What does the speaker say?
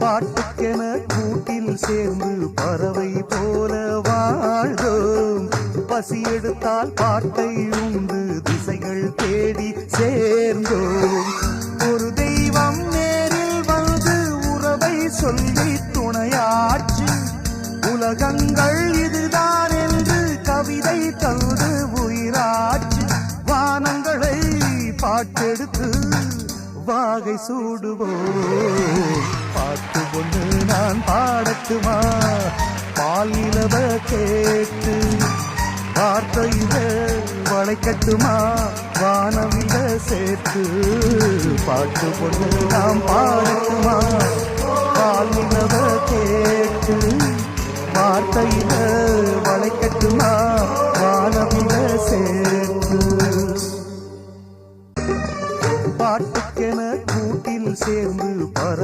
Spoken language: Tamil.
பாட்டுக்கென கூட்டில் சேர்ந்து பறவை போல வாழ்ந்தோம். பசி எடுத்தால் பாட்டை உண்டு திசைகள் தேடி சேர்ந்தோம். ஒரு தெய்வம் நேரில் வந்து உறவை சொல்லி துணையாச்சு. உலகங்கள் இதுதான் என்று கவிதை தந்து உயிராச்சு. வானங்களை பாட்டெடுத்து வாகை சூடுவோம். பாட்டு ஒன்று நான் பாடட்டுமா? பால் நிலவ கேட்டு வார்த்தையில வளைக்கட்டுமா? வானவில சேர்த்து பாட்டு ஒன்று நாம் பாடட்டுமா?